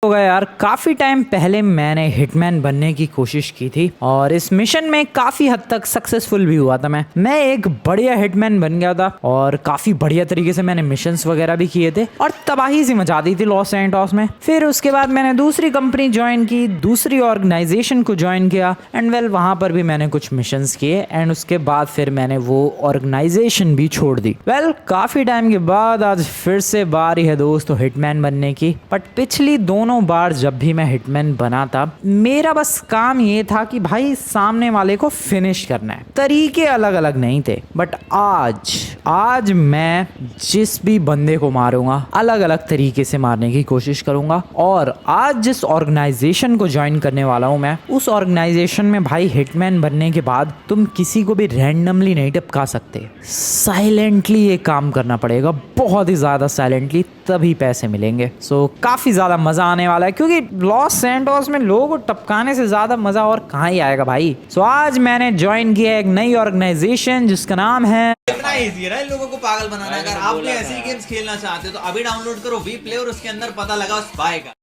हो गया यार, काफ़ी टाइम पहले मैंने हिटमैन बनने की कोशिश की थी और इस मिशन में काफ़ी हद तक सक्सेसफुल भी हुआ था। मैं एक बढ़िया हिटमैन बन गया था और काफ़ी बढ़िया तरीके से मैंने मिशंस वगैरह भी किए थे और तबाही सी मचा दी थी लॉस सैंटोस में। फिर उसके बाद मैंने दूसरी कंपनी ज्वाइन की, दूसरी ऑर्गेनाइजेशन को ज्वाइन किया एंड वेल वहाँ पर भी मैंने कुछ मिशंस किए एंड उसके बाद फिर मैंने वो ऑर्गेनाइजेशन भी छोड़ दी। वेल काफ़ी टाइम के बाद आज फिर से बारी है दोस्तों हिटमैन बनने की। बट पिछली दोनों बार जब भी मैं हिटमैन बना था, मेरा बस काम ये था कि भाई सामने वाले को फिनिश करना है। तरीके अलग अलग नहीं थे। बट आज मैं जिस भी बंदे को मारूंगा अलग अलग तरीके से मारने की कोशिश करूंगा। और आज जिस ऑर्गेनाइजेशन को ज्वाइन करने वाला हूं मैं, उस ऑर्गेनाइजेशन में भाई हिटमैन बनने के बाद तुम किसी को भी रैंडमली नहीं टपका सकते। साइलेंटली ये काम करना पड़ेगा, बहुत ही ज्यादा साइलेंटली, तभी पैसे मिलेंगे। सो काफी ज्यादा मजा आने वाला है क्योंकि लॉस सैंटोस में लोगों को टपकाने से ज्यादा मजा और कहाँ ही आएगा भाई। सो आज मैंने ज्वाइन किया एक नई ऑर्गेनाइजेशन जिसका नाम है, इतना इजी है लोगों को पागल बनाना। अगर आप भी ऐसे ही गेम्स खेलना चाहते हो तो अभी डाउनलोड करो वी प्ले और उसके अंदर पता लगाओ स्पाई का।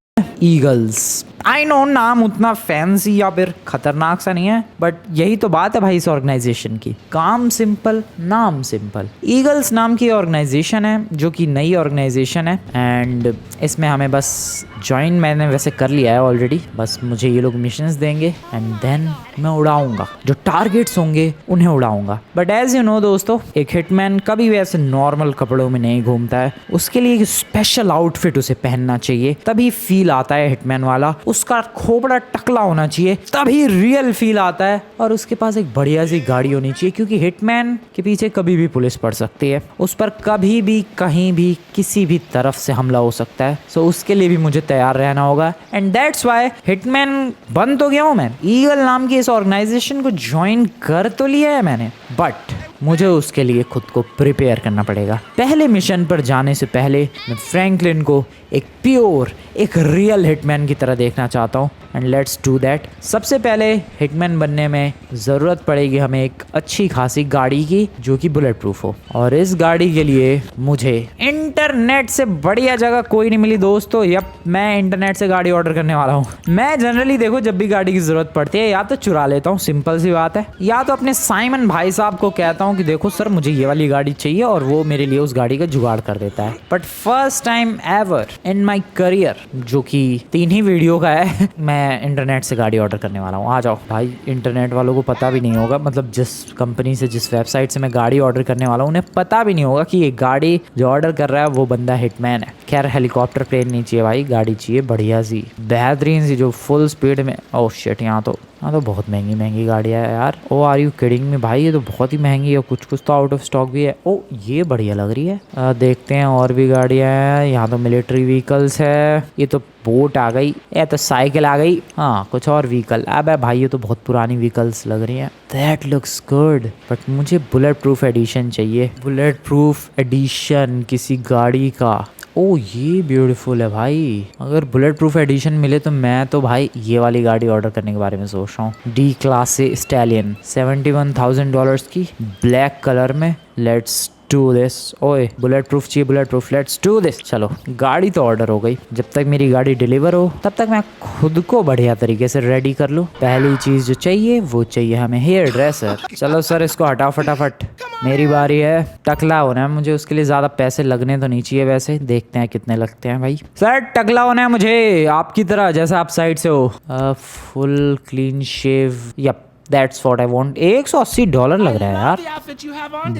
ईगल्स। आई नो नाम उतना फैंसी या फिर खतरनाक सा नहीं है, बट यही तो बात है भाई इस ऑर्गेनाइजेशन की। काम सिंपल, नाम सिंपल। ईगल्स नाम की ऑर्गेनाइजेशन है जो कि नई ऑर्गेनाइजेशन है एंड इसमें हमें बस ज्वाइन मैंने वैसे कर लिया है ऑलरेडी। बस मुझे ये लोग मिशंस देंगे एंड देन मैं उड़ाऊंगा, जो टारगेट्स होंगे उन्हें उड़ाऊंगा। बट एज यू नो दोस्तों, एक हिटमैन कभी भी ऐसे नॉर्मल कपड़ों में नहीं घूमता है। उसके लिए एक स्पेशल आउटफिट उसे पहनना चाहिए, तभी फील आता है हिटमैन वाला। उसका खोपड़ा टकला होना चाहिए, तभी रियल फील आता है। और उसके पास एक बढ़िया सी गाड़ी होनी चाहिए क्योंकि हिटमैन के पीछे कभी भी पुलिस पड़ सकती है। उस पर कभी भी कहीं भी किसी भी तरफ से हमला हो सकता है। सो उसके लिए भी मुझे तैयार रहना होगा एंड दैट्स व्हाई हिटमैन बन तो गया हूं मैं। ईगल नाम की इस ऑर्गेनाइजेशन को ज्वाइन कर तो लिया है मैंने, बट मुझे उसके लिए खुद को प्रिपेयर करना पड़ेगा। पहले मिशन पर जाने से पहले मैं फ्रैंकलिन को एक प्योर, एक रियल हिटमैन की तरह देखना चाहता हूँ एंड लेट्स डू दैट। सबसे पहले हिटमैन बनने में ज़रूरत पड़ेगी हमें एक अच्छी खासी गाड़ी की जो कि बुलेट प्रूफ हो। और इस गाड़ी के लिए मुझे इंटरनेट से बढ़िया जगह कोई नहीं मिली दोस्तों। यप, मैं इंटरनेट से गाड़ी ऑर्डर करने वाला हूँ। मैं जनरली देखो जब भी गाड़ी की ज़रूरत पड़ती है या तो चुरा लेता हूँ, सिंपल सी बात है, या तो अपने साइमन भाई साहब को कहता हूँ कि देखो सर मुझे ये वाली गाड़ी चाहिए और वो मेरे लिए उस गाड़ी का जुगाड़ कर देता है। But first time ever in my career, जो कि 3 ही वीडियो का है, मैं इंटरनेट से गाड़ी ऑर्डर करने वाला हूँ। आ जाओ भाई। इंटरनेट वालों को पता भी नहीं होगा, मतलब जिस कंपनी से, जिस वेबसाइट से मैं गाड़ी ऑर्डर करने वाला हूँ, उन्हें पता भी नहीं होगा कि ये गाड़ी जो ऑर्डर कर रहा है वो बंदा हिटमैन है। खैर हेलीकॉप्टर प्लेन नहीं चाहिए भाई, गाड़ी चाहिए बढ़िया सी, बेहतरीन सी, जो फुल स्पीड में। ओह शिट, यहाँ तो बहुत महंगी महंगी गाड़ियाँ है यार। ओ आर यू किडिंग में भाई, ये तो बहुत ही महंगी है। कुछ कुछ तो आउट ऑफ स्टॉक भी है। ओ ये बढ़िया लग रही है। देखते हैं और भी गाड़ियाँ हैं। यहाँ तो मिलिट्री व्हीकल्स है। ये तो बोट आ गई, या तो साइकिल आ गई। हाँ कुछ और व्हीकल। अब भाई ये तो बहुत पुरानी व्हीकल्स लग रही हैं। दैट लुक्स गुड, बट मुझे बुलेट प्रूफ एडिशन चाहिए। बुलेट प्रूफ एडिशन किसी गाड़ी का। ओ ये ब्यूटीफुल है भाई। अगर बुलेट प्रूफ एडिशन मिले तो मैं तो भाई ये वाली गाड़ी ऑर्डर करने के बारे में सोच रहा हूँ। डी क्लास से स्टैलियन, $71,000 की, ब्लैक कलर में। Let's do this. ओए बुलेट प्रूफ चाहिए, bullet proof, let's do this. चलो गाड़ी तो ऑर्डर हो गई। जब तक मेरी गाड़ी डिलीवर हो तब तक मैं खुद को बढ़िया तरीके से रेडी कर लूँ। पहली चीज जो चाहिए वो चाहिए हमें हेयर ड्रेसर। चलो सर इसको हटाओ फटाफट, मेरी बारी है। टकला होना है मुझे, उसके लिए ज्यादा पैसे लगने तो नहीं चाहिए। वैसे देखते हैं कितने लगते हैं भाई। सर टकला होना है मुझे आपकी तरह, जैसा आप साइड से हो। Full clean shave, yup that's what I want. $180 लग रहा है यार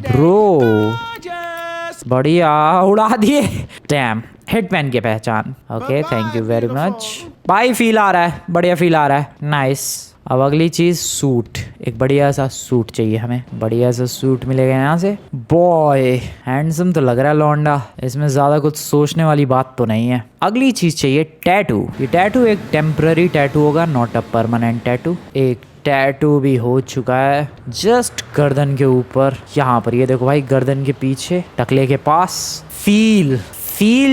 ब्रो। बढ़िया उड़ा दिए। डैम, हिटमैन की पहचान। Okay thank you very much भाई। फील आ रहा है, बढ़िया फील आ रहा है, नाइस। अब अगली चीज सूट। एक बढ़िया सा सूट चाहिए हमें। बढ़िया सा सूट मिलेगा यहाँ से। बॉय हैंडसम तो लग रहा है लौंडा, इसमें ज्यादा कुछ सोचने वाली बात तो नहीं है। अगली चीज चाहिए टैटू। ये टैटू एक टेम्पररी टैटू होगा, नॉट अ परमानेंट टैटू। एक टैटू भी हो चुका है जस्ट गर्दन के ऊपर, यहाँ पर। ये देखो भाई गर्दन के पीछे, टकले के पास। फील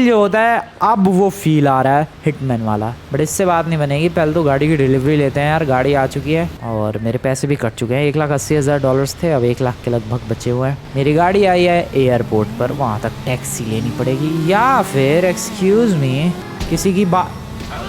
जो होता है, अब वो फील आ रहा है हिटमैन वाला। बट इससे बात नहीं बनेगी, पहले तो गाड़ी की डिलीवरी लेते हैं यार। गाड़ी आ चुकी है और मेरे पैसे भी कट चुके हैं। $1,80,000 थे, अब 1 लाख के लगभग बचे हुए हैं। मेरी गाड़ी आई है एयरपोर्ट पर, वहाँ तक टैक्सी लेनी पड़ेगी या फिर एक्सक्यूज मी किसी की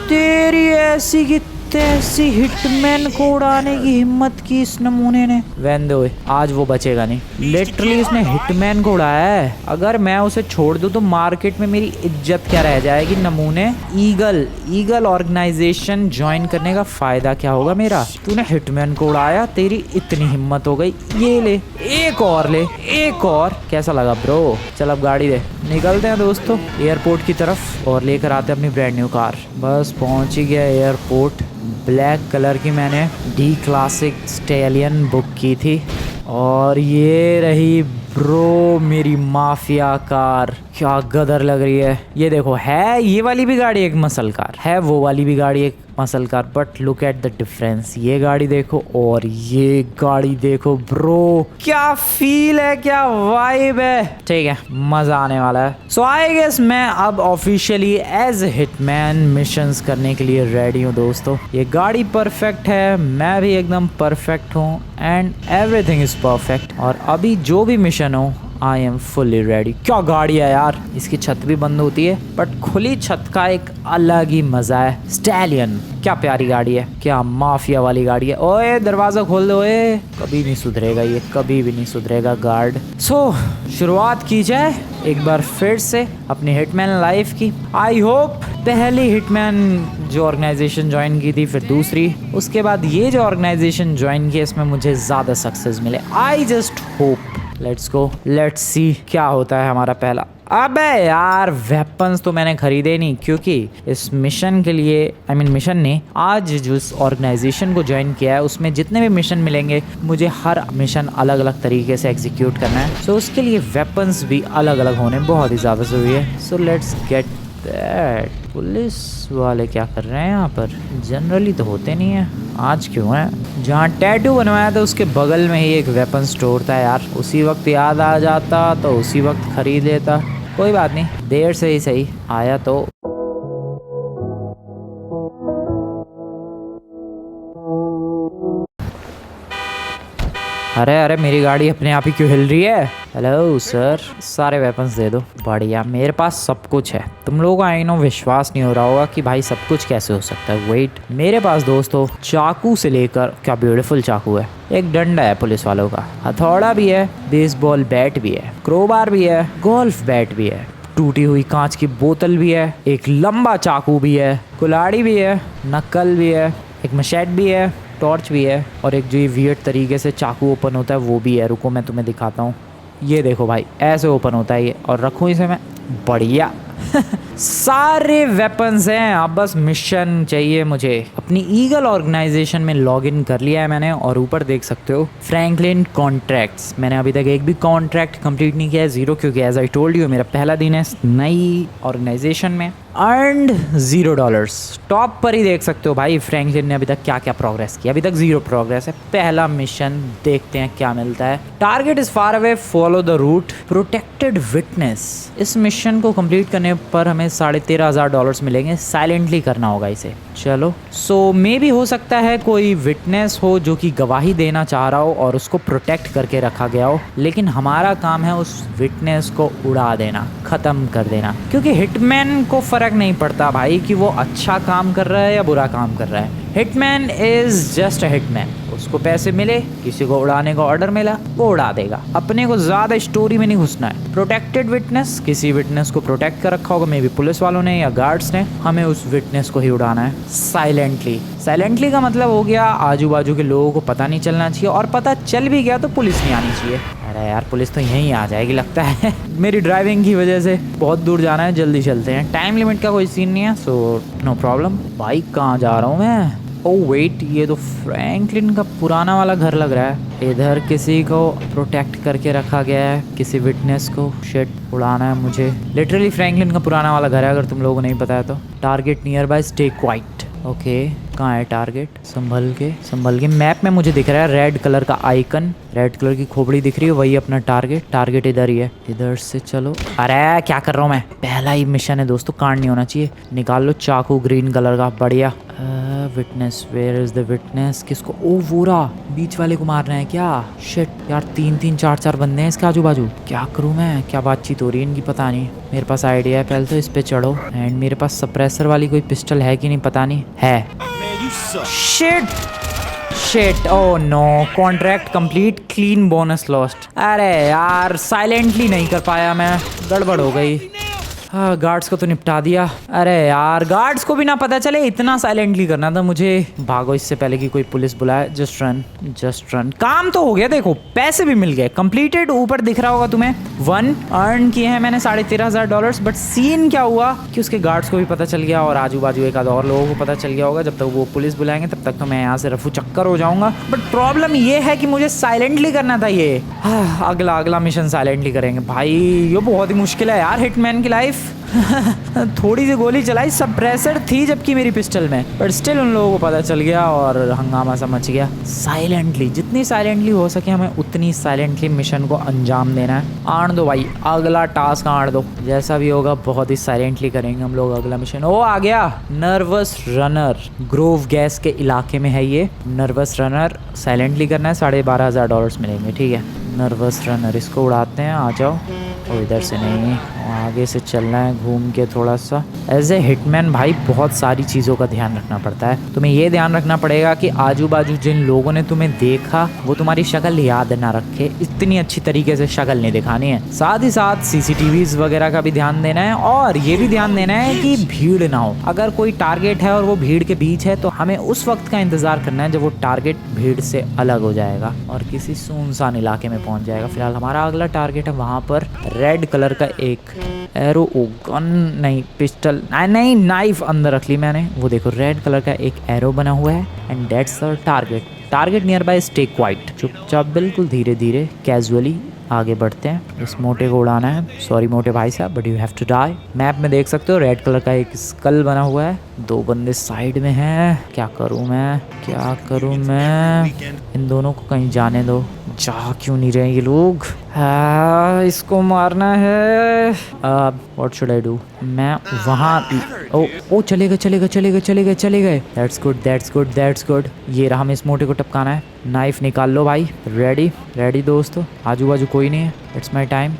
तेरी ऐसी की तैसी हिटमैन को उड़ाने की हिम्मत की इस नमूने ने। वैन दो, आज वो बचेगा नहीं। लिटरली इसने हिटमैन को उड़ाया है। अगर मैं उसे छोड़ दूं तो मार्केट में मेरी इज्जत क्या रह जाएगी। नमूने, ईगल ऑर्गेनाइजेशन ज्वाइन करने का फायदा क्या होगा मेरा। तूने हिटमैन को उड़ाया, तेरी इतनी हिम्मत हो गई। ये ले, एक और ले, एक और। कैसा लगा ब्रो? चल अब गाड़ी दे, निकलते हैं दोस्तों एयरपोर्ट की तरफ और लेकर आते हैं अपनी ब्रांड न्यू कार। बस पहुंच ही गया एयरपोर्ट। ब्लैक कलर की मैंने डी क्लासिक स्टैलियन बुक की थी और ये रही ब्रो मेरी माफिया कार। क्या गदर लग रही है। ये देखो, है ये वाली भी गाड़ी एक मसल कार है, वो वाली भी गाड़ी एक muscle car, but look at the difference. ये गाड़ी देखो और ये गाड़ी देखो ब्रो, क्या फील है, क्या वाइब है। ठीक है, मजा आने वाला है। सो आई गेस मैं अब ऑफिशियली एज हिटमैन मिशंस करने के लिए रेडी हूँ दोस्तों। ये गाड़ी परफेक्ट है, मैं भी एकदम परफेक्ट हूँ एंड एवरीथिंग इज परफेक्ट। और अभी जो भी मिशन हो आई एम फुल्ली रेडी। क्या गाड़ी है यार, इसकी छत भी बंद होती है बट खुली छत का एक अलग ही मजा है। स्टैलियन, क्या प्यारी गाड़ी है, क्या माफिया वाली गाड़ी है। ओए दरवाजा खोल दो, ओए। कभी नहीं सुधरेगा ये, कभी भी नहीं सुधरेगा गार्ड। सो शुरुआत की जाए एक बार फिर से अपनी हिटमैन लाइफ की। आई होप पहली हिटमैन जो ऑर्गेनाइजेशन ज्वाइन की थी, फिर दूसरी, उसके बाद ये जो ऑर्गेनाइजेशन ज्वाइन की, इसमें मुझे ज़्यादा सक्सेस मिले। I just hope. Let's go, let's see क्या होता है हमारा पहला। अबे यार, वेपन्स तो मैंने खरीदे नहीं क्योंकि इस मिशन के लिए, मिशन ने आज जो इस ऑर्गेनाइजेशन को ज्वाइन किया है उसमें जितने भी मिशन मिलेंगे मुझे हर मिशन अलग अलग तरीके से एग्जीक्यूट करना है। सो उसके लिए वेपन्स भी अलग अलग होने बहुत ही ज़्यादा ज़रूरी है। So let's get that. Police वाले क्या कर रहे हैं यहाँ पर? जनरली तो होते नहीं है, आज क्यों है? जहाँ टैटू बनवाया था उसके बगल में ही एक वेपन स्टोर था यार। उसी वक्त याद आ जाता तो उसी वक्त खरीद लेता। कोई बात नहीं, देर से ही सही आया तो। अरे अरे, मेरी गाड़ी अपने आप ही क्यों हिल रही है? हेलो सर, सारे वेपन्स दे दो। बढ़िया, मेरे पास सब कुछ है। तुम लोगों को आई नो विश्वास नहीं हो रहा होगा कि भाई सब कुछ कैसे हो सकता है। वेट, मेरे पास दोस्तों चाकू से लेकर, क्या ब्यूटीफुल चाकू है, एक डंडा है पुलिस वालों का, हथौड़ा भी है, बेसबॉल बैट भी है, क्रोबार भी है, गोल्फ बैट भी है, टूटी हुई कांच की बोतल भी है, एक लंबा चाकू भी है, कुल्हाड़ी भी है, नक्कल भी है, एक मशेट भी है, टॉर्च भी है और एक जो ये वियर्ड तरीके से चाकू ओपन होता है वो भी है। रुको मैं तुम्हें दिखाता हूँ। ये देखो भाई, ऐसे ओपन होता है ये। और रखूँ इसे मैं, बढ़िया। सारे वेपन्स हैं। अब बस मिशन चाहिए मुझे। अपनी ईगल ऑर्गेनाइजेशन में लॉगिन कर लिया है मैंने और ऊपर देख सकते हो फ्रैंकलिन कॉन्ट्रैक्ट्स। मैंने अभी तक एक भी कॉन्ट्रैक्ट कंप्लीट नहीं किया है, ज़ीरो, क्योंकि एज आई टोल्ड यू मेरा पहला दिन है नई ऑर्गेनाइजेशन में। अर्नड $0। टॉप पर ही देख सकते हो भाई फ्रैंकलिन ने अभी तक क्या क्या प्रोग्रेस किया। अभी तक 0 प्रोग्रेस है। पहला मिशन देखते हैं क्या मिलता है। Target is far away, follow the route, protected witness. इस मिशन को कंप्लीट करने पर हमें $13,500 मिलेंगे। साइलेंटली करना होगा इसे। चलो, सो मे भी हो सकता है कोई विटनेस हो जो कि गवाही देना चाह रहा हो और उसको प्रोटेक्ट करके रखा गया हो, लेकिन हमारा काम है उस विटनेस को उड़ा देना, ख़त्म कर देना। क्योंकि हिटमैन को फ़र्क नहीं पड़ता भाई कि वो अच्छा काम कर रहा है या बुरा काम कर रहा है। Hitman is just a hitman. उसको पैसे मिले, किसी को उड़ाने का ऑर्डर मिला, वो उड़ा देगा। अपने को ज़्यादा स्टोरी में नहीं घुसना है। प्रोटेक्टेड विटनेस, किसी विटनेस को प्रोटेक्ट कर रखा होगा, मे बी पुलिस वालों ने या गार्ड्स ने, हमें उस विटनेस को ही उड़ाना है साइलेंटली। साइलेंटली का मतलब हो गया आजू बाजू के लोगों को पता नहीं चलना चाहिए, और पता चल भी गया तो पुलिस नहीं आनी चाहिए। अरे यार, पुलिस तो यहीं आ जाएगी लगता है। मेरी ड्राइविंग की वजह से बहुत दूर जाना है, जल्दी चलते हैं। टाइम लिमिट का कोई सीन नहीं है, सो नो प्रॉब्लम। बाइक कहाँ जा रहा हूँ मैं? ओह वेट, ये तो फ्रैंकलिन का पुराना वाला घर लग रहा है। इधर किसी को प्रोटेक्ट करके रखा गया है, किसी विटनेस को। शिट, उड़ाना है मुझे। लिटरली फ्रैंकलिन का पुराना वाला घर है, अगर तुम लोगों को नहीं पता है तो। Target near by, stay quiet. Okay, कहाँ है टारगेट? संभल के। मैप में मुझे दिख रहा है रेड कलर का आइकन, रेड कलर की खोपड़ी दिख रही है, वही अपना टारगेट इधर ही है। इधर से चलो। अरे क्या कर रहा हूँ मैं? पहला ही मिशन है दोस्तों, कांड नहीं होना चाहिए। निकाल लो चाकू ग्रीन कलर का, बढ़िया। Witness, where is the witness? किसको? ओ वोरा, बीच वाले को मारना है क्या? शिट यार, 3-3 4-4 बंदे हैं इसके आजू बाजू। क्या करूँ मैं? क्या बातचीत हो रही है इनकी पता नहीं। मेरे पास आइडिया है, पहले तो इस पे चढ़ो। एंड मेरे पास सप्रेसर वाली कोई पिस्टल है कि नहीं पता नहीं। है। Shit, oh no, contract complete, clean bonus lost. अरे यार, साइलेंटली नहीं कर पाया मैं, गड़बड़ हो गई। हाँ, गार्ड्स को तो निपटा दिया। अरे यार, गार्ड्स को भी ना पता चले, इतना साइलेंटली करना था मुझे। भागो इससे पहले कि कोई पुलिस बुलाए। Just run, just run. काम तो हो गया, देखो पैसे भी मिल गए। कंप्लीटेड ऊपर दिख रहा होगा तुम्हें। 1 अर्न किए हैं मैंने $13,500। बट सीन क्या हुआ कि उसके गार्ड्स को भी पता चल गया और आजू बाजू एक आध और लोगों को पता चल गया होगा। जब तक वो पुलिस बुलाएंगे तब तक तो मैं यहाँ से रफू चक्कर हो जाऊंगा। बट प्रॉब्लम ये है कि मुझे साइलेंटली करना था ये। अगला मिशन साइलेंटली करेंगे भाई। ये बहुत ही मुश्किल है यार, हिटमैन की लाइफ। थोड़ी सी गोली चलाई, सप्रेसर थी जबकि मेरी पिस्टल में, बट स्टिल उन लोगों को पता चल गया और हंगामा सा मच गया। साइलेंटली, जितनी साइलेंटली हो सके हमें उतनी साइलेंटली मिशन को अंजाम देना है। आण दो भाई, अगला टास्क आण दो। जैसा भी होगा बहुत ही साइलेंटली करेंगे हम लोग अगला मिशन। ओ आ गया, नर्वस रनर। ग्रोव गैस के इलाके में है ये नर्वस रनर। साइलेंटली करना है, $12,500 मिलेंगे। ठीक है, नर्वस रनर, इसको उड़ाते हैं। आ जाओ। और इधर से नहीं, आगे से चलना है घूम के थोड़ा सा। एज ए हिटमैन भाई बहुत सारी चीज़ों का ध्यान रखना पड़ता है। तुम्हें ये ध्यान रखना पड़ेगा कि आजू बाजू जिन लोगों ने तुम्हें देखा वो तुम्हारी शक्ल याद ना रखे। इतनी अच्छी तरीके से शक्ल नहीं दिखानी है। साथ ही साथ CCTVs वगैरह का भी ध्यान देना है और ये भी ध्यान देना है कि भीड़ ना हो। अगर कोई टारगेट है और वो भीड़ के बीच है तो हमें उस वक्त का इंतजार करना है जब वो टारगेट भीड़ से अलग हो जाएगा और किसी सुनसान इलाके में पहुंच जाएगा। फिलहाल हमारा अगला टारगेट है वहां पर रेड कलर का एक एरो, गन नहीं, पिस्टल नहीं, नाइफ अंदर रख ली मैंने। वो देखो, रेड कलर का एक एरो बना हुआ है and that's the target near by. Stay quiet, चुपचाप बिल्कुल धीरे धीरे कैजुअली आगे बढ़ते हैं। इस मोटे को उड़ाना है। सॉरी मोटे भाई साहब, but you have to die. Map में देख सकते हो रेड कलर का एक स्कल बना हुआ है। 2 बंदे साइड में हैं। क्या करूं मैं? इन दोनों को कहीं जाने दो। जा क्यों नहीं रहे ये लोग? इसको मारना है। What should I do? मैं वहाँ, ओ चले गए। That's good. ये रहा, हमें इस मोटे को टपकाना है। नाइफ निकाल लो भाई। रेडी दोस्तों। आजू बाजू कोई नहीं है। It's my time.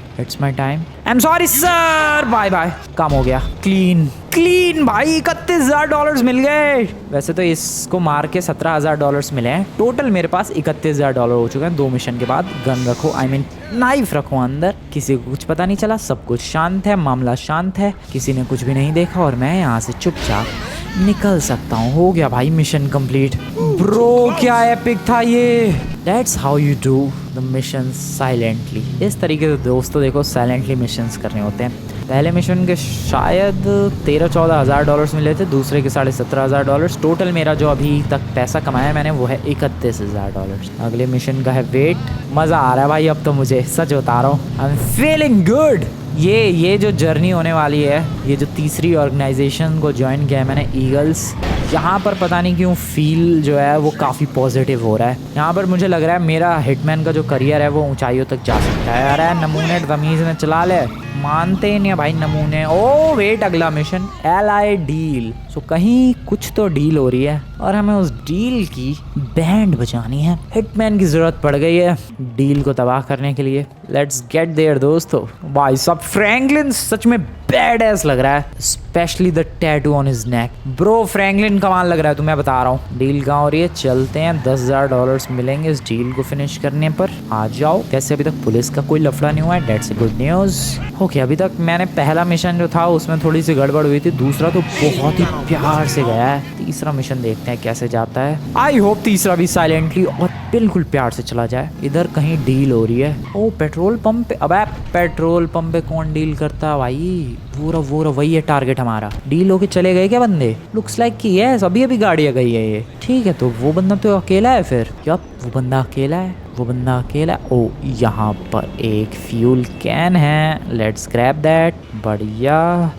I am sorry sir. Bye bye. काम हो गया। क्लीन भाई, $31,000 मिल गए। वैसे तो इसको मार के $17,000 मिले हैं। टोटल मेरे पास $31,000 हो चुके हैं 2 मिशन के बाद। गन रखो, नाइफ रखो अंदर। किसी को कुछ पता नहीं चला, सब कुछ शांत है, मामला शांत है, किसी ने कुछ भी नहीं देखा और मैं यहाँ से चुपचाप निकल सकता हूँ। हो गया भाई मिशन कंप्लीट। ब्रो क्या एपिक था ये। That's how you do the missions silently। इस तरीके से दोस्तों देखो साइलेंटली मिशंस करने होते हैं। पहले मिशन के शायद $13-14,000 मिले थे, दूसरे के $17,500। टोटल मेरा जो अभी तक पैसा कमाया मैंने वो है $31,000। अगले मिशन का है वेट। मज़ा आ रहा है भाई अब तो मुझे, सच बता रहा हूँ। I am feeling good. ये जो जर्नी होने वाली है, ये जो तीसरी ऑर्गेनाइजेशन को ज्वाइन किया है मैंने, ईगल्स, यहाँ पर पता नहीं क्यों फील जो है वो काफ़ी पॉजिटिव हो रहा है। यहाँ पर मुझे लग रहा है मेरा हिटमैन का जो करियर है वो ऊंचाइयों तक जा सकता है। अरे नमूने तमीज़ में चला ले, मानते ही नहीं है भाई नमूने। ओ वेट, अगला मिशन एलाई डील। सो कहीं कुछ तो डील हो रही है और हमें उस डील की बैंड बजानी है। हिटमैन की ज़रूरत पड़ गई है डील को तबाह करने के लिए। लेट्स गेट देयर दोस्तों। भाई साहब फ्रैंकलिन सच में बैड एस लग रहा है, specially the tattoo on his neck. Bro Franklin कमाल लग रहा है, तुम्हें बता रहा हूँ। डील कहाँ हो रही है? चलते हैं, $10,000 मिलेंगे इस डील को फिनिश करने पर। आ जाओ। कैसे अभी तक पुलिस का कोई लफड़ा नहीं हुआ है, that's a good news. Okay, अभी तक मैंने पहला मिशन जो था उसमें थोड़ी सी गड़बड़ हुई थी, दूसरा तो बहुत ही प्यार से गया है। तीसरा मिशन देखते हैं कैसे जाता है। आई होप तीसरा भी साइलेंटली और बिल्कुल प्यार से चला जाए। इधर कहीं डील हो रही है। ओ पेट्रोल पंप पे। अबे पेट्रोल पंप पे कौन डील करता भाई? वो वही है टारगेट हमारा। डील होके चले गए क्या बंदे? लुक्स लाइक कि यस, अभी गाड़ियाँ गई है ये। ठीक है, तो वो बंदा तो अकेला है फिर। क्या वो बंदा अकेला है? ओ यहाँ पर एक फ्यूल कैन है, लेट्स ग्रैब दैट। बढ़िया।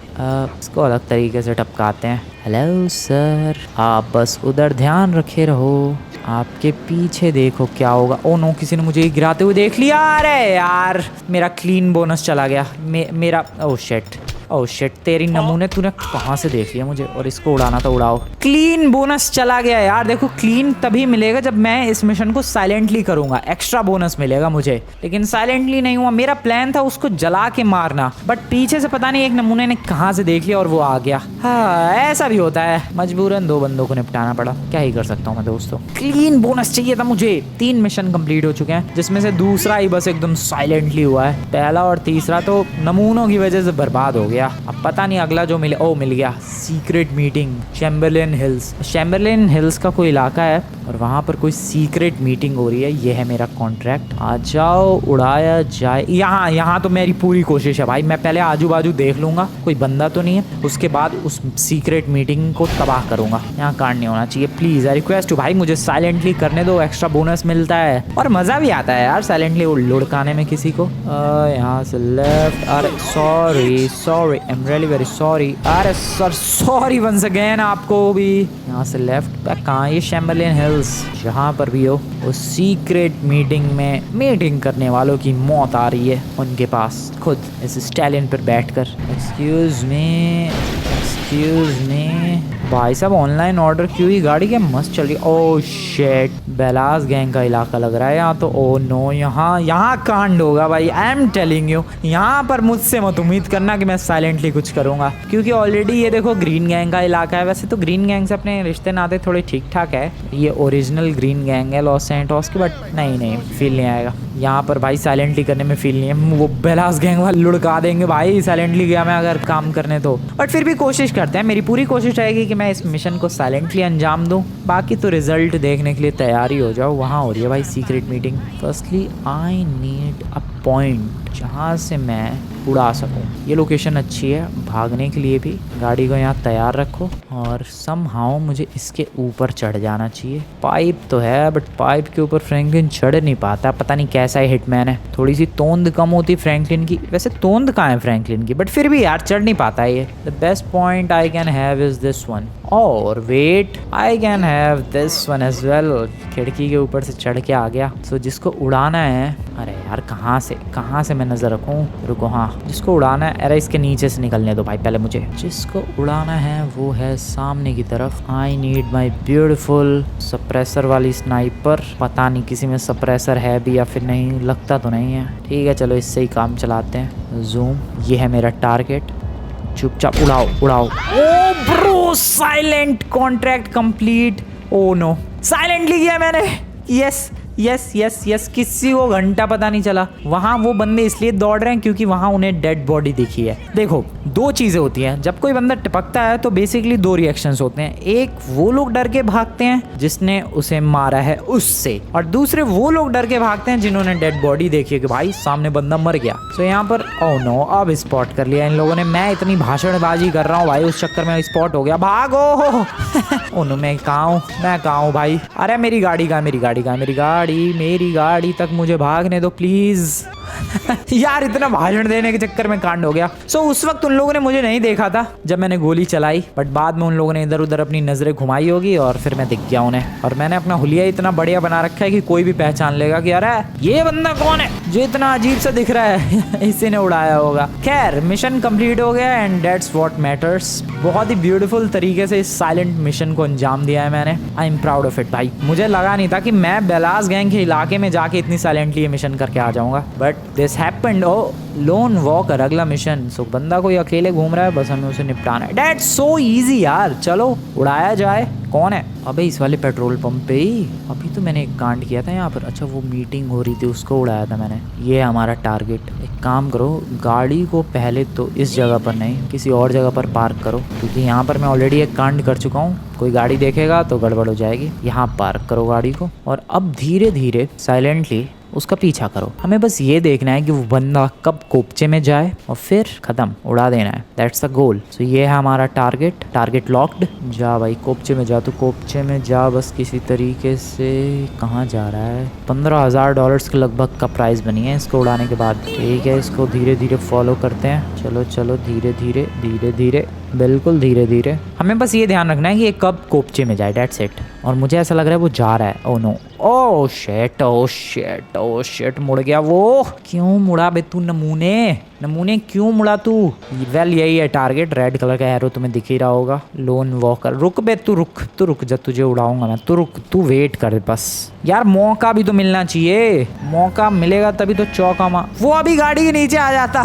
इसको अलग तरीके से टपकाते हैं। हेलो सर, आप बस उधर ध्यान रखे रहो, आपके पीछे देखो क्या होगा। ओ नो, किसी ने मुझे गिराते हुए देख लिया। अरे यार, मेरा क्लीन बोनस चला गया। मेरा ओ शिट, ओह शिट, तेरी नमूने तूने कहाँ से देख लिया मुझे, और इसको उड़ाना तो उड़ाओ। क्लीन बोनस चला गया यार। देखो क्लीन तभी मिलेगा जब मैं इस मिशन को साइलेंटली करूंगा, एक्स्ट्रा बोनस मिलेगा मुझे, लेकिन साइलेंटली नहीं हुआ। मेरा प्लान था उसको जला के मारना, बट पीछे से पता नहीं एक नमूने ने कहाँ से देख लिया और वो आ गया। हाँ ऐसा भी होता है, मजबूरन 2 बंदों को निपटाना पड़ा, क्या ही कर सकता हूँ मैं दोस्तों। क्लीन बोनस चाहिए था मुझे। 3 मिशन कंप्लीट हो चुके हैं, जिसमें से दूसरा ही बस एकदम साइलेंटली हुआ है। पहला और तीसरा तो नमूनों की वजह से बर्बाद हो गया। अब पता नहीं अगला जो मिले। ओ मिल गया, secret meeting Chamberlain hills. Chamberlain hills का कोई इलाका है और वहाँ पर कोई सीक्रेट मीटिंग हो रही है। ये है मेरा कॉन्ट्रैक्ट, आ जाओ उड़ाया जाए। यहाँ तो मेरी पूरी कोशिश है भाई, मैं पहले आजू बाजू देख लूंगा कोई बंदा तो नहीं है, उसके बाद उस सीक्रेट मीटिंग को तबाह करूंगा। यहाँ कांड नहीं होना चाहिए प्लीज, आई रिक्वेस्ट भाई, मुझे साइलेंटली करने दो, एक्स्ट्रा बोनस मिलता है और मजा भी आता है यार साइलेंटली लुढ़काने में किसी को। यहाँ से लेफ्ट। अरे sorry I am really very sorry. अरे सर सॉरी वंस अगेन आपको भी। यहाँ से लेफ्ट। कहाँ ये चैम्बरलेन हिल्स, जहाँ पर भी हो उस सीक्रेट मीटिंग में मीटिंग करने वालों की मौत आ रही है उनके पास, खुद इस स्टैलियन पर बैठकर। एक्सक्यूज मी भाई साहब, ऑनलाइन ऑर्डर क्यों ही गाड़ी क्या मस्त चल रही है। ओह शिट, बेलास गैंग का इलाका लग रहा है यहाँ तो। ओह नो, यहाँ कांड होगा भाई, आई एम टेलिंग यू। यहाँ पर मुझसे मत उम्मीद करना कि मैं साइलेंटली कुछ करूँगा, क्योंकि ऑलरेडी ये देखो ग्रीन गैंग का इलाका है। वैसे तो ग्रीन गैंग से अपने रिश्ते नाते थोड़े ठीक ठाक है, ये ओरिजिनल ग्रीन गैंग है लॉस सैंटोस की, बट नहीं फील नहीं आएगा यहाँ पर भाई। साइलेंटली करने में फील नहीं है, वो बेलास गैंग वाले लुढ़का देंगे भाई साइलेंटली गया मैं अगर काम करने तो। बट फिर भी कोशिश करते हैं, मेरी पूरी कोशिश रहेगी कि मैं इस मिशन को साइलेंटली अंजाम दूं। बाकी तो रिजल्ट देखने के लिए तैयारी हो जाओ। वहाँ हो रही है भाई secret meeting. Firstly I need a point जहाँ से मैं उड़ा सकूं। ये लोकेशन अच्छी है भागने के लिए भी। गाड़ी को यहाँ तैयार रखो और समहाउ मुझे इसके ऊपर चढ़ जाना चाहिए। पाइप तो है बट पाइप के ऊपर फ्रैंकलिन चढ़ नहीं पाता, पता नहीं कैसा ही हिटमैन है। थोड़ी सी तोंद कम होती फ्रैंकलिन की, वैसे तोंद कहाँ है फ्रैंकलिन की, बट फिर भी यार चढ़ नहीं पाता है ये। The best point I can have is this one, और wait I can have this one as well. खिड़की के ऊपर से चढ़ के आ गया। सो जिसको उड़ाना है, अरे यार कहाँ से मैं नजर रखूँ, रुको। हाँ जिसको उड़ाना है, अरे इसके नीचे से निकलने दो भाई पहले मुझे। जिसको उड़ाना है वो है सामने की तरफ। I need my beautiful suppressor वाली स्नाइपर। पता नहीं किसी में सप्रेसर है भी या फिर नहीं, लगता तो नहीं है। ठीक है चलो इससे ही काम चलाते हैं। जूम, ये है मेरा टारगेट, चुपचाप उड़ाओ। Oh bro, silent contract complete. Oh no, silently किया मैंने। यस, किसी को घंटा पता नहीं चला। वहाँ वो बंदे इसलिए दौड़ रहे हैं क्योंकि वहाँ उन्हें डेड बॉडी दिखी है। देखो 2 चीज़ें होती हैं, जब कोई बंदा टपकता है तो बेसिकली 2 रिएक्शंस होते हैं। एक वो लोग डर के भागते हैं जिसने उसे मारा है उससे, और दूसरे वो लोग डर के भागते हैं जिन्होंने डेड बॉडी देखी है कि भाई सामने बंदा मर गया। तो यहाँ पर ओह नो, अब स्पॉट कर लिया इन लोगों ने। मैं इतनी भाषणबाजी कर रहा हूँ भाई, उस चक्कर में स्पॉट हो गया। भागो। ओह नो, मैं कहाँ हूँ भाई। अरे मेरी गाड़ी कहाँ, मेरी गाड़ी तक मुझे भागने दो प्लीज। यार इतना भाषण देने के चक्कर में कांड हो गया। सो उस वक्त उन लोगों ने मुझे नहीं देखा था जब मैंने गोली चलाई, बट बाद में उन लोगों ने इधर उधर अपनी नजरें घुमाई होगी और फिर मैं दिख गया उन्हें। और मैंने अपना हुलिया इतना बढ़िया बना रखा है कि कोई भी पहचान लेगा कि अरे ये बंदा कौन है जो इतना अजीब सा दिख रहा है। इसी ने उड़ाया होगा। खैर मिशन कंप्लीट हो गया एंड दैट्स व्हाट मैटर्स। बहुत ही ब्यूटीफुल तरीके से इस साइलेंट मिशन को अंजाम दिया है मैंने। I am proud of it भाई। मुझे लगा नहीं था कि मैं बेलास गैंग के इलाके में जाके इतनी साइलेंटली ये मिशन करके आ जाऊंगा, but this happened. Oh lone walker अगला मिशन। सो बंदा कोई अकेले घूम रहा है, बस हमें उसे निपटाना है। दैट्स सो इजी यार, चलो उड़ाया जाए। कौन है? अबे इस वाले पेट्रोल पंप पे ही अभी तो मैंने एक कांड किया था यहाँ पर। अच्छा वो मीटिंग हो रही थी, उसको उड़ाया था मैंने। ये है हमारा टारगेट। एक काम करो, गाड़ी को पहले तो इस जगह पर नहीं किसी और जगह पर पार्क करो, क्योंकि यहाँ पर मैं ऑलरेडी एक कांड कर चुका हूँ। कोई गाड़ी देखेगा तो गड़बड़ हो जाएगी। यहाँ पार्क करो गाड़ी को और अब धीरे धीरे साइलेंटली उसका पीछा करो। हमें बस ये देखना है कि वो बंदा कब कोपचे में जाए और फिर खत्म, उड़ा देना है। That's the goal. सो ये है हमारा टारगेट लॉक्ड। जा भाई कोपचे में जा, तो कोपचे में जा बस किसी तरीके से। कहाँ जा रहा है? $15,000 के लगभग का प्राइस बनी है इसको उड़ाने के बाद। ठीक है, इसको धीरे धीरे फॉलो करते हैं। चलो धीरे धीरे बिल्कुल धीरे धीरे। हमें बस ये ध्यान रखना है कि ये कब कोपचे में जाए। That's it. और मुझे ऐसा लग रहा है वो जा रहा है। ओह नो, ओह शिट, मुड़ गया वो। क्यों मुड़ा बे तू नमूने? नमूने क्यों मुड़ा तू? वेल यही है टारगेट, रेड कलर का एरो तुम्हें दिख ही रहा होगा। लोन वॉकर, रुक बे, तू रुक जा, तुझे उड़ाऊंगा मैं। तू रुक, तू वेट कर बस यार, मौका भी तो मिलना चाहिए। मौका मिलेगा तभी तो चौका मार, वो अभी गाड़ी के नीचे आ जाता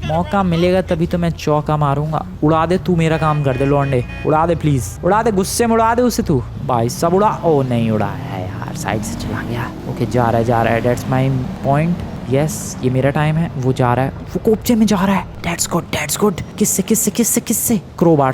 मौका मिलेगा तभी तो मैं चौका मारूंगा। उड़ा दे तू, मेरा काम कर दे लौंडे, उड़ा दे प्लीज, उड़ा दे, गुस्से में उड़ा दे उसे तू। भाई सब उड़ा, ओ नहीं उड़ा है यार, साइड से चला गया। ओके जा रहा है, दैट्स माय पॉइंट। यस ये मेरा टाइम है। वो जा रहा है, वो कोपचे में जा रहा है। That's good. किससे? क्रोबार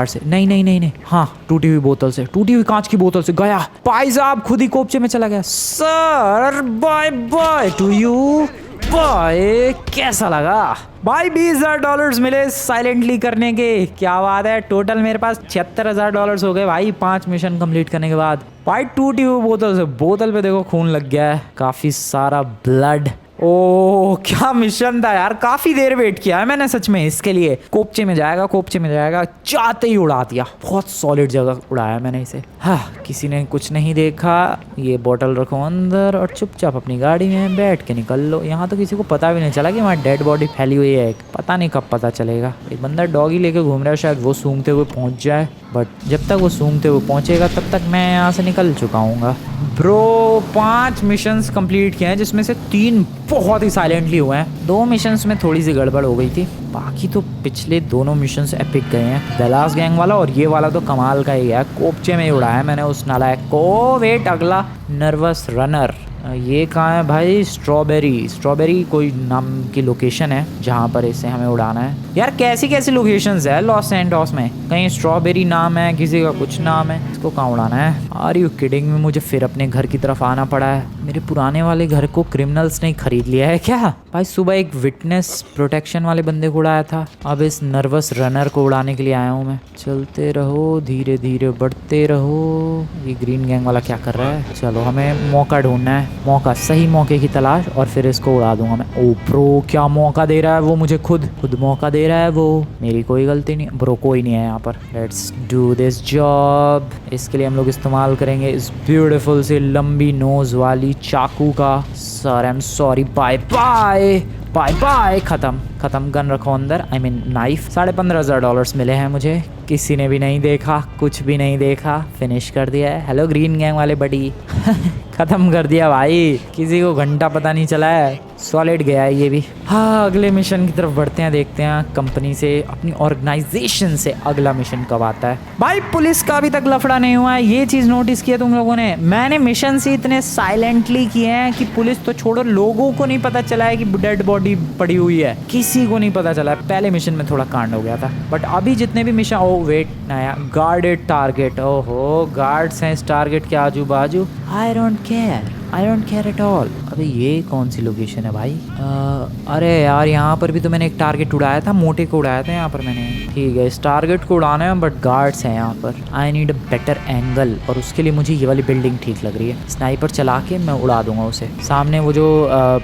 से। नहीं। हाँ, टूटी हुई बोतल से, टूटी हुई कांच की बोतल से गया। भाई साहब खुद ही कोपचे में चला गया। Sir bye to you bye. कैसा लगा भाई? $20,000 मिले साइलेंटली करने के, क्या बात है। टोटल मेरे पास $76,000 हो गए भाई 5 मिशन कंप्लीट करने के बाद। भाई टूटी हुई बोतल से, बोतल पे देखो खून लग गया है, काफी सारा ब्लड। ओ क्या मिशन था यार, काफी देर वेट किया है मैंने सच में इसके लिए। कोपचे में जाएगा, चाहते ही उड़ा दिया। बहुत सॉलिड जगह उड़ाया मैंने इसे। हाँ, किसी ने कुछ नहीं देखा। ये बोतल रखो अंदर और चुपचाप अपनी गाड़ी में बैठ के निकल लो। यहाँ तो किसी को पता भी नहीं चला कि वहाँ डेड बॉडी फैली हुई है। पता नहीं कब पता चलेगा। एक बंदा डॉगी लेके घूम रहा है, शायद वो सूंघते हुए पहुँच जाए, बट जब तक वो सूंघते हुए पहुँचेगा तब तक मैं यहाँ से निकल चुका हूँ। ब्रो 5 मिशंस कंप्लीट किए हैं, जिसमें से 3 बहुत ही साइलेंटली हुए हैं। 2 मिशंस में थोड़ी सी गड़बड़ हो गई थी, बाकी तो पिछले दोनों मिशंस एपिक गए हैं। द लास्ट गैंग वाला और ये वाला तो कमाल का ही है। कोपचे में ही उड़ाया मैंने उस नालायक को। वेट, अगला नर्वस रनर, ये कहाँ है भाई? स्ट्रॉबेरी कोई नाम की लोकेशन है जहाँ पर इसे हमें उड़ाना है। यार कैसी लोकेशंस है लॉस एंटोस में? कहीं स्ट्रॉबेरी नाम है, किसी का कुछ नाम है। इसको कहाँ उड़ाना है? आर यू किडिंग में? मुझे फिर अपने घर की तरफ आना पड़ा है। मेरे पुराने वाले घर को क्रिमिनल्स ने खरीद लिया है क्या? भाई सुबह एक विटनेस प्रोटेक्शन वाले बंदे को उड़ाया था, अब इस नर्वस रनर को उड़ाने के लिए आया हूँ मैं। चलते रहो, धीरे धीरे बढ़ते रहो। ये ग्रीन गैंग वाला क्या कर रहा है? चलो हमें मौका ढूंढना है, मौका, सही मौके की तलाश, और फिर इसको उड़ा दूंगा मैं। ओ ब्रो क्या मौका दे रहा है वो मुझे, खुद मौका दे रहा है वो। मेरी कोई गलती नहीं ब्रो, कोई नहीं है यहाँ पर। Let's do this job. इसके लिए हम लोग इस्तेमाल करेंगे इस ब्यूटीफुल सी लंबी नोज वाली चाकू का। Sir I am sorry, bye bye. खत्म। गन रखो अंदर, आई मीन नाइफ। $15,500 मिले हैं मुझे, किसी ने भी नहीं देखा, कुछ भी नहीं देखा, फिनिश कर दिया है। हेलो ग्रीन गैंग वाले बडी खत्म कर दिया भाई, किसी को घंटा पता नहीं चला है। सॉलिड गया है ये भी। हाँ, अगले मिशन की तरफ बढ़ते हैं, देखते हैं कंपनी से, अपनी ऑर्गेनाइजेशन से अगला मिशन कब आता है। भाई पुलिस का अभी तक लफड़ा नहीं हुआ है, ये चीज नोटिस किया तुम लोगों ने? मैंने मिशन से इतने साइलेंटली किए हैं कि पुलिस तो छोड़ो, लोगों को नहीं पता चला है कि डेड बॉडी पड़ी हुई है, किसी को नहीं पता चला है। पहले मिशन में थोड़ा कांड हो गया था, बट अभी जितने भी मिशन, ओ वेट, नया गार्डेड टारगेट। ओहो, गार्ड्स हैं इस टारगेट के आजू बाजू। I don't care at all. अबे ये कौन सी लोकेशन है भाई? अरे यार यहाँ पर भी तो मैंने एक टारगेट उड़ाया था, मोटे को उड़ाया था यहाँ पर मैंने। ठीक है, इस टारगेट को उड़ाना है, बट गार्ड्स हैं यहाँ पर। I need a better angle, और उसके लिए मुझे ये वाली बिल्डिंग ठीक लग रही है। स्नाइपर चला के मैं उड़ा दूंगा उसे। सामने वो जो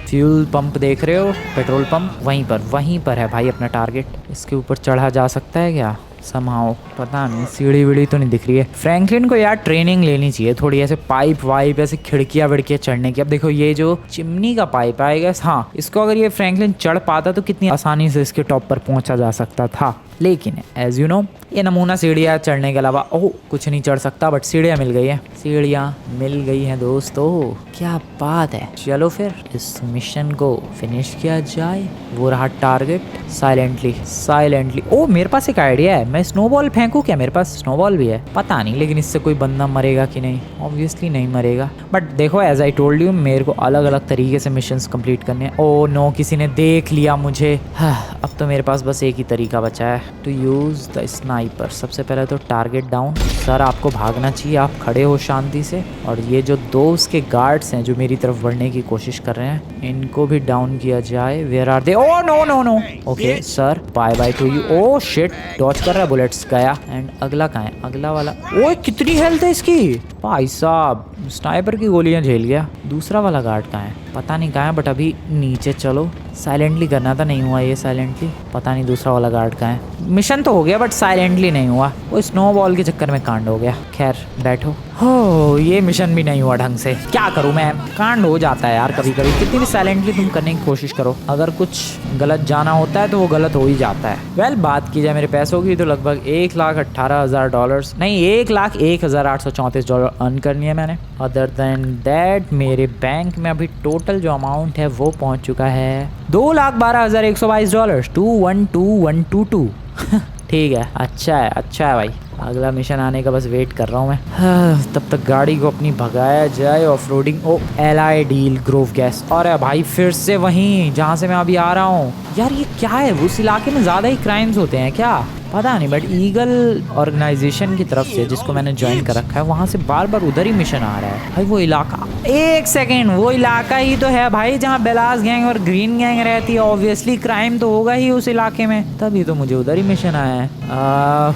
फ्यूल पंप देख रहे हो, पेट्रोल पंप, वहीं पर है भाई अपना टारगेट। इसके ऊपर चढ़ा जा सकता है क्या? समाओ, पता नहीं, सीढ़ी वीढ़ी तो नहीं दिख रही है। फ्रैंकलिन को यार ट्रेनिंग लेनी चाहिए थोड़ी, ऐसे पाइप वाइप, ऐसे खिड़कियाँ विड़कियाँ चढ़ने की। अब देखो ये जो चिमनी का पाइप आएगा, हाँ, इसको अगर ये फ्रैंकलिन चढ़ पाता तो कितनी आसानी से इसके टॉप पर पहुंचा जा सकता था। लेकिन एज यू नो, ये नमूना सीढ़ियाँ चढ़ने के अलावा ओह कुछ नहीं चढ़ सकता, बट सीढ़ियाँ मिल गई है। सीढ़ियाँ मिल गई हैं दोस्तों, क्या बात है। चलो फिर इस मिशन को फिनिश किया जाए। वो रहा टारगेट। साइलेंटली। ओ मेरे पास एक आइडिया है, मैं स्नोबॉल फेंकूं क्या? मेरे पास स्नोबॉल भी है, पता नहीं, लेकिन इससे कोई बंदा मरेगा कि नहीं? ऑब्वियसली नहीं मरेगा। बट देखो, एज आई टोल्ड यू, मेरे को अलग अलग तरीके से मिशंस कंप्लीट करने हैं। ओ नो, किसी ने देख लिया मुझे। अब तो मेरे पास बस एक ही तरीका बचा है, टू यूज द स्नाइपर। सबसे पहले तो टारगेट डाउन। सर आपको भागना चाहिए, आप खड़े हो शांति से, और ये जो 2 उसके गार्ड्स हैं जो मेरी तरफ बढ़ने की कोशिश कर रहे हैं, इनको भी डाउन किया जाए। Where are they? Oh no. Okay sir, bye to you. Oh shit, डॉच कर रहा है बुलेट्स, गया। एंड अगला कहाँ है? अगला वाला, ओए कितनी हेल्थ है इसकी भाई साहब, स्नाइपर की गोलियां झेल गया। दूसरा वाला गार्ड कहाँ है? पता नहीं कहाँ है, बट अभी नीचे चलो, साइलेंटली करना था, नहीं हुआ ये साइलेंटली। पता नहीं दूसरा वाला गार्ड कहाँ है। मिशन तो हो गया बट साइलेंटली नहीं हुआ, वो स्नोबॉल के चक्कर में कांड हो गया। खैर बैठो। हो ये मिशन भी नहीं हुआ ढंग से, क्या करूँ मैं, कांड हो जाता है यार कभी कभी। कितनी भी साइलेंटली तुम करने की कोशिश करो, अगर कुछ गलत जाना होता है तो वो गलत हो ही जाता है। वेल बात की जाए मेरे पैसों की तो लगभग $1,18,000 नहीं $1,01,834 अर्न कर लिया मैंने। अदर देन दैट मेरे बैंक में अभी टोटल जो अमाउंट है वो पहुंच चुका है $2,12,122 212122 ठीक है, अच्छा है भाई। अगला मिशन आने का बस वेट कर रहा हूँ मैं। तब तक गाड़ी को अपनी भगाया जाए। Off roading. ओ एलआई डील ग्रोव गैस। और भाई फिर से वहीं जहाँ से मैं अभी आ रहा हूँ। यार ये क्या है, उस इलाके में ज़्यादा ही क्राइम्स होते हैं क्या, पता नहीं। बट ईगल ऑर्गेनाइजेशन की तरफ से जिसको मैंने ज्वाइन कर रखा है वहाँ से बार बार उधर ही मिशन आ रहा है। भाई वो इलाका, एक सेकेंड, वो इलाका ही तो है भाई जहाँ बेलास गैंग और ग्रीन गैंग रहती है। ऑब्वियसली क्राइम तो होगा ही उस इलाके में, तभी तो मुझे उधर ही मिशन आया है।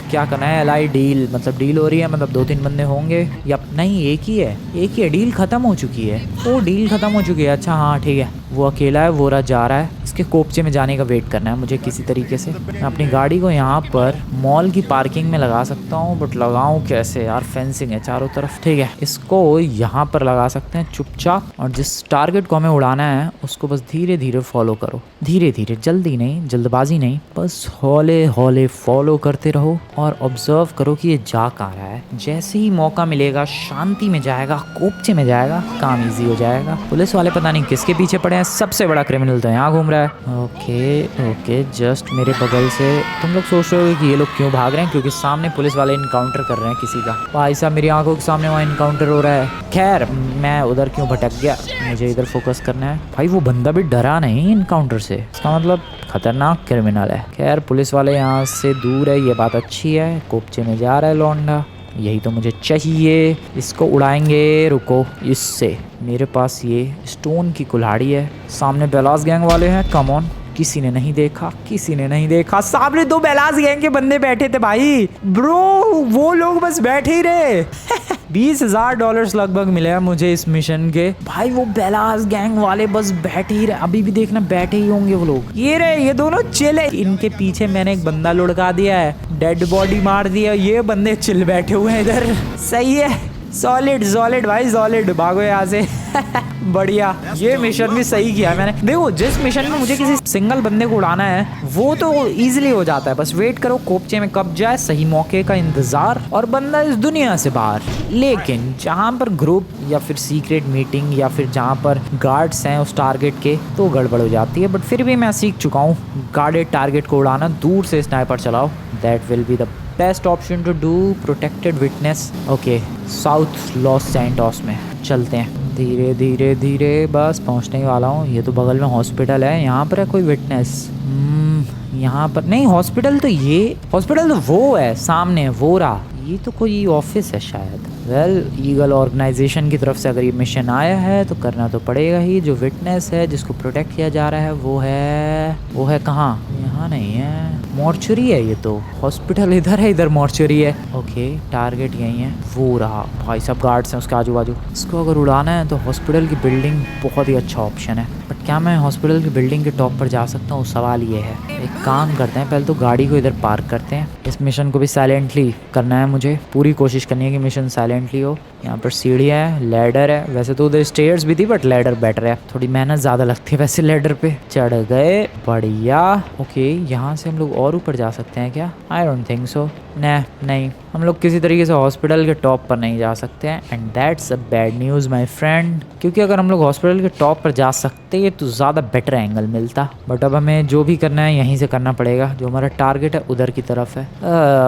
क्या करना है, एलआई डील मतलब डील हो रही है, मतलब 2-3 बंदे होंगे या नहीं, एक ही है। डील खत्म हो चुकी है, वो डील खत्म हो चुकी है। अच्छा हाँ ठीक है, वो अकेला है, वो रहा जा रहा है। इसके कोपचे में जाने का वेट करना है मुझे किसी तरीके से। मैं अपनी गाड़ी को यहाँ पर मॉल की पार्किंग में लगा सकता हूँ, बट लगाऊँ कैसे यार, फेंसिंग है चारों तरफ। ठीक है, इसको यहाँ पर लगा सकते हैं चुपचाप, और जिस टारगेट को हमें उड़ाना है उसको बस धीरे धीरे फॉलो करो, धीरे धीरे, जल्दी नहीं, जल्दबाजी नहीं, बस हौले हौले फॉलो करते रहो और ऑब्जर्व करो कि ये जा कहाँ रहा है। जैसे ही मौका मिलेगा शांति में जाएगा, कोपचे में जाएगा, काम ईजी हो जाएगा। पुलिस वाले पता नहीं किसके पीछे पड़े हैं, सबसे बड़ा क्रिमिनल तो यहाँ घूम रहा है। ओके जस्ट मेरे बगल से। तुम लोग सोच रहे हो कि ये लोग क्यों भाग रहे हैं, क्योंकि सामने पुलिस वाले इनकाउंटर कर रहे हैं किसी का। भाई साहब मेरी आंखों के सामने वहाँ इनकाउंटर हो रहा है। खैर मैं उधर क्यों भटक गया, मुझे इधर फोकस करना है। भाई वो बंदा भी डरा नहीं इनकाउंटर से, इसका मतलब खतरनाक क्रिमिनल है। खैर पुलिस वाले यहाँ से दूर है, ये बात अच्छी है। कोपचे में जा रहा है लौंडा, यही तो मुझे चाहिए। इसको उड़ाएंगे, रुको, इससे मेरे पास ये स्टोन की कुल्हाड़ी है। सामने बेलास गैंग वाले हैं, कम ऑन। किसी ने नहीं देखा, सामने 2 बेलास गैंग के बंदे बैठे थे भाई। ब्रो वो लोग बस बैठे ही रहे $20,000 लगभग मिले हैं मुझे इस मिशन के। भाई वो बेलास गैंग वाले बस बैठे ही रहे, अभी भी देखना बैठे ही होंगे वो लोग। ये रहे, ये दोनों चिल है। इनके पीछे मैंने एक बंदा लुढ़का दिया है, डेड बॉडी मार दिया। ये बंदे चिल बैठे हुए हैं इधर, सही है। सॉलिड भाई, सॉलिड। भागो यहाँ से बढ़िया, ये मिशन भी सही किया मैंने। देखो जिस मिशन में मुझे किसी सिंगल बंदे को उड़ाना है वो तो इजीली हो जाता है, बस वेट करो कोपचे में कब जाए, सही मौके का इंतजार, और बंदा इस दुनिया से बाहर। लेकिन जहाँ पर ग्रुप या फिर सीक्रेट मीटिंग या फिर जहाँ पर गार्ड्स हैं उस टारगेट के, तो गड़बड़ हो जाती है। बट फिर भी मैं सीख चुका हूँ गार्डेड टारगेट को उड़ाना, दूर से स्नाइपर चलाओ, that will be the best option to do. Protected witness. Okay south Los Santos में चलते हैं, धीरे धीरे बस पहुंचने ही वाला हूँ। ये तो बगल में हॉस्पिटल है, यहाँ पर है कोई विटनेस? यहाँ पर नहीं, हॉस्पिटल तो वो है सामने, वो रहा। ये तो कोई ऑफिस है शायद। वेल ईगल ऑर्गेनाइजेशन की तरफ से अगर ये मिशन आया है तो करना तो पड़ेगा ही। जो विटनेस है जिसको प्रोटेक्ट किया जा रहा है वो है कहाँ? यहाँ नहीं है, मॉर्चुरी है। ये तो हॉस्पिटल इधर है, इधर मॉर्चुरी है। ओके टारगेट यही है, वो रहा। भाई सब गार्ड्स हैं उसके आजू बाजू। इसको अगर उड़ाना है तो हॉस्पिटल की बिल्डिंग बहुत ही अच्छा ऑप्शन है। बट क्या मैं हॉस्पिटल की बिल्डिंग के टॉप पर जा सकता हूँ, सवाल ये है। एक काम करते हैं, पहले तो गाड़ी को इधर पार्क करते हैं। इस मिशन को भी साइलेंटली करना है मुझे, पूरी कोशिश करनी है कि मिशन साइलेंटली हो। यहाँ पर सीढ़ियाँ है, लैडर है। वैसे तो उधर स्टेयर्स भी थी बट लैडर बेटर है, थोड़ी मेहनत ज़्यादा लगती है वैसे लैडर पे। चढ़ गए, बढ़िया। ओके यहाँ से हम लोग और ऊपर जा सकते हैं क्या? I don't think so. नहीं, हम लोग किसी तरीके से हॉस्पिटल के टॉप पर नहीं जा सकते हैं, and that's a bad news my friend. क्योंकि अगर हम लोग हॉस्पिटल के टॉप पर जा सकते तो ज़्यादा बेटर एंगल मिलता। बट अब हमें जो भी करना है यहीं से करना पड़ेगा। जो हमारा टारगेट है उधर की तरफ है।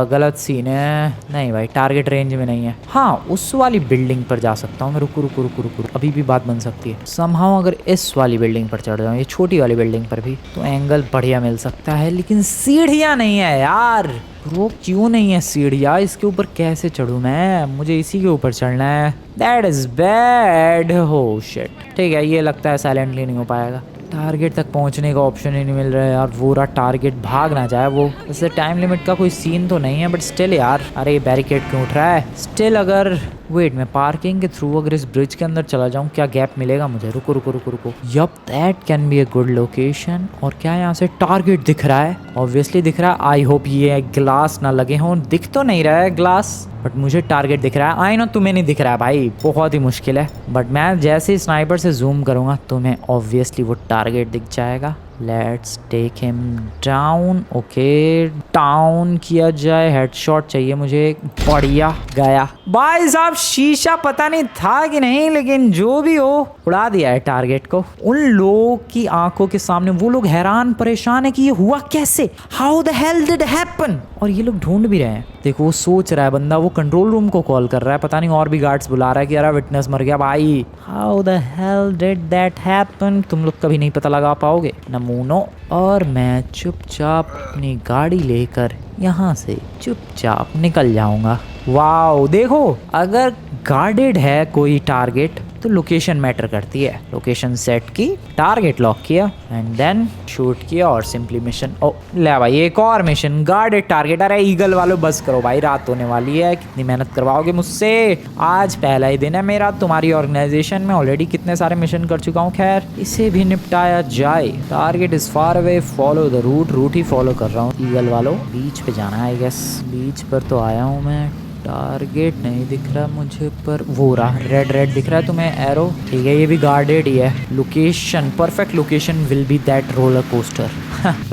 गलत सीन है, नहीं भाई टारगेट रेंज में नहीं है। हाँ उस वाली बिल्डिंग पर जा सकता हूँ मैं। रुको, अभी भी बात बन सकती है। समहाउ अगर इस वाली बिल्डिंग पर चढ़ जाऊँ, ये छोटी वाली बिल्डिंग पर भी, तो एंगल बढ़िया मिल सकता है। लेकिन सीढ़ियाँ नहीं है यार। वो क्यों नहीं है सीढ़ियाँ? इसके ऊपर कैसे चढ़ूँ मैं? मुझे इसी के ऊपर चढ़ना है। That is bad. हो शिट। ठीक है, ये लगता है साइलेंटली नहीं हो पाएगा। टारगेट तक पहुंचने का ऑप्शन ही नहीं मिल रहा है यार। वो रहा टारगेट, भाग ना जाए वो। वैसे टाइम लिमिट का कोई सीन तो नहीं है, बट स्टिल यार, अरे बैरिकेड क्यों उठ रहा है स्टिल। अगर वेट, मैं पार्किंग के थ्रू अगर इस ब्रिज के अंदर चला जाऊं, क्या गैप मिलेगा मुझे? रुको रुको रुको रुको, yup that can be a good location. और क्या यहाँ से टारगेट दिख रहा है? ऑब्वियसली दिख रहा है। आई होप ये ग्लास ना लगे हों। दिख तो नहीं रहा है ग्लास, बट मुझे टारगेट दिख रहा है। आई नो तुम्हें नहीं दिख रहा है भाई, बहुत ही मुश्किल है। बट मैं जैसे ही स्नाइपर से जूम करूंगा तुम्हें ऑब्वियसली वो टारगेट दिख जाएगा। Let's take him down. Okay, down किया जाए। हेडशॉट चाहिए मुझे। बढ़िया, गया भाई साहब। शीशा पता नहीं था कि नहीं, लेकिन जो भी हो उड़ा दिया है टारगेट को। उन लोगों की आंखों के सामने वो लोग हैरान परेशान है कि ये हुआ कैसे, how the hell did happen. और ये लोग ढूंढ भी रहे हैं। देखो वो सोच रहा है बंदा, वो कंट्रोल रूम को कॉल कर रहा है, पता नहीं और भी गार्ड्स बुला रहा है कि यार विटनेस मर गया भाई। How the hell did that happen, तुम लोग कभी नहीं पता लगा पाओगे नमूनो। और मैं चुपचाप अपनी गाड़ी लेकर यहाँ से चुपचाप निकल जाऊंगा। वाओ देखो, अगर गार्डेड है कोई टारगेट तो लोकेशन मैटर करती है। लोकेशन सेट की, टारगेट लॉक किया एंड देन शूट किया और सिंपली मिशन। ओ ले भाई, एक और मिशन, गार्डेड टारगेट। अरे ईगल वालों बस करो भाई, रात होने वाली है, कितनी मेहनत करवाओगे मुझसे। आज पहला ही दिन है मेरा तुम्हारी ऑर्गेनाइजेशन में, ऑलरेडी कितने सारे मिशन कर चुका हूँ। खैर इसे भी निपटाया जाए। Target is far away, follow the route ही फॉलो कर रहा हूँ। ईगल वालों बीच पे जाना है आई गेस। बीच पर तो आया हूँ मैं, टारगेट नहीं दिख रहा मुझे, पर वो रहा रेड दिख रहा है तुम्हें एरो। ठीक है, ये भी गार्डेड ही है। Location, perfect location will be that roller coaster.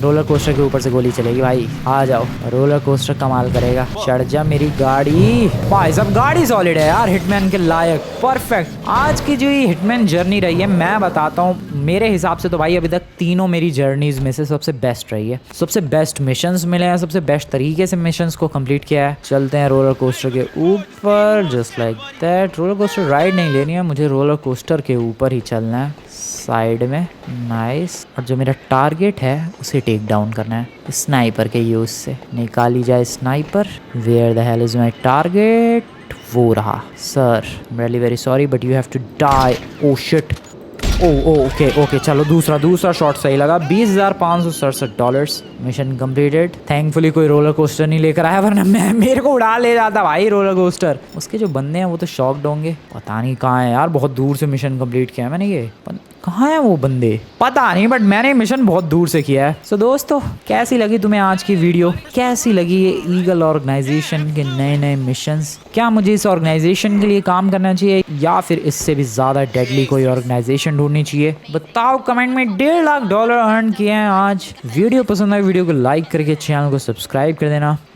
Roller coaster के ऊपर से गोली चलेगी भाई, आ जाओ। रोलर कोस्टर कमाल करेगा। चढ़ जा मेरी गाड़ी। भाई साहब गाड़ी सॉलिड है यार, हिटमैन के लायक, परफेक्ट। आज की जो ये हिटमैन जर्नी रही है, मैं बताता हूँ मेरे हिसाब से तो भाई अभी तक तीनों मेरी जर्नीज में से सबसे बेस्ट रही है। सबसे बेस्ट मिशंस मिले हैं, सबसे बेस्ट तरीके से मिशंस को कंप्लीट किया है। चलते हैं रोलर कोस्टर के ऊपर, just like that. Roller coaster ride नहीं लेनी है मुझे, रोलर कोस्टर के ऊपर ही चलना है, साइड में। नाइस। और जो मेरा टारगेट है उसे टेक डाउन करना है स्नाइपर के यूज से। निकाली जाए sniper. Where the hell is my target? वो रहा। Sir really very sorry but you have to die. Oh shit. Okay चलो, दूसरा शॉट सही लगा। $20,567। Mission completed. थैंकफुली कोई रोलर कोस्टर नहीं लेकर आया, वरना मेरे को उड़ा ले जाता भाई रोलर कोस्टर। उसके जो बंदे हैं वो तो शॉक्ड होंगे, पता नहीं कहाँ है यार। बहुत दूर से मिशन कंप्लीट किया है मैंने। ये कहाँ है वो बंदे पता नहीं, बट मैंने मिशन बहुत दूर से किया है। सो दोस्तों, कैसी लगी तुम्हें आज की वीडियो? कैसी लगी ये ईगल ऑर्गेनाइजेशन के नए मिशंस? क्या मुझे इस ऑर्गेनाइजेशन के लिए काम करना चाहिए या फिर इससे भी ज्यादा डेडली कोई ऑर्गेनाइजेशन ढूंढनी चाहिए? बताओ कमेंट में। $1.5 लाख अर्न किए हैं आज। वीडियो पसंद आए वीडियो को लाइक करके चैनल को सब्सक्राइब कर देना।